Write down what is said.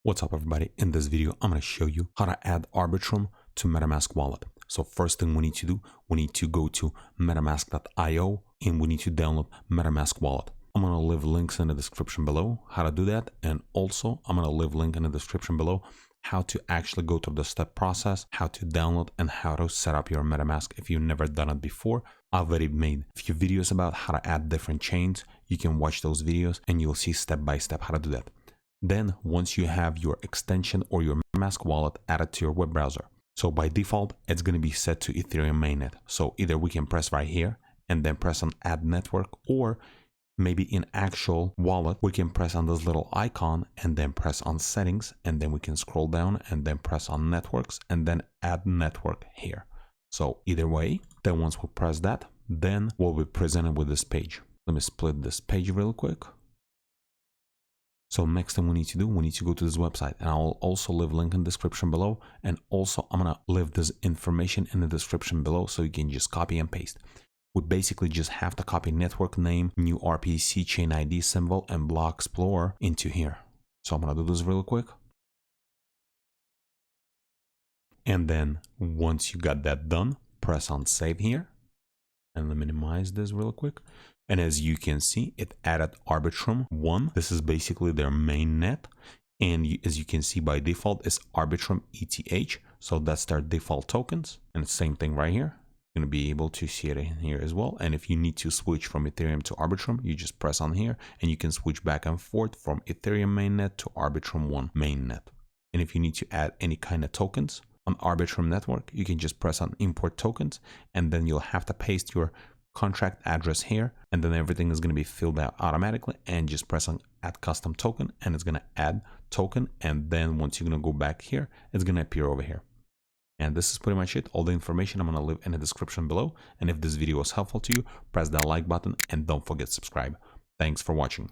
What's up everybody? In this video, I'm going to show you how to add Arbitrum to MetaMask wallet. So first thing we need to do, we need to go to metamask.io and we need to download MetaMask wallet. I'm going to leave links in the description below how to do that. And also I'm going to leave link in the description below how to actually go through the step process, how to download and how to set up your MetaMask if you've never done it before. I've already made a few videos about how to add different chains. You can watch those videos and you'll see step by step how to do that. Then once you have your extension or your MetaMask wallet added to your web browser. So by default, it's going to be set to Ethereum mainnet. So either we can press right here and then press on add network, or maybe in actual wallet, we can press on this little icon and then press on settings, and then we can scroll down and then press on networks and then add network here. So either way, then once we press that, then we'll be presented with this page. Let me split this page real quick. So next thing we need to do, we need to go to this website, and I'll also leave link in the description below. And also I'm gonna leave this information in the description below so you can just copy and paste. We basically just have to copy network name, new RPC chain ID symbol, and block explorer into here. So I'm gonna do this real quick. And then once you got that done, press on save here. And let me minimize this real quick. And as you can see, it added Arbitrum 1. This is basically their main net. And as you can see, by default, it's Arbitrum AETH. So that's their default tokens. And it's the same thing right here. You're going to be able to see it in here as well. And if you need to switch from Ethereum to Arbitrum, you just press on here and you can switch back and forth from Ethereum mainnet to Arbitrum 1 mainnet. And if you need to add any kind of tokens on Arbitrum network, you can just press on import tokens, and then you'll have to paste your contract address here, and then everything is going to be filled out automatically, and just press on add custom token and it's going to add token. And then once you're going to go back here, it's going to appear over here. And this is pretty much it. All the information I'm going to leave in the description below. And if this video was helpful to you, press that like button and don't forget to subscribe. Thanks for watching.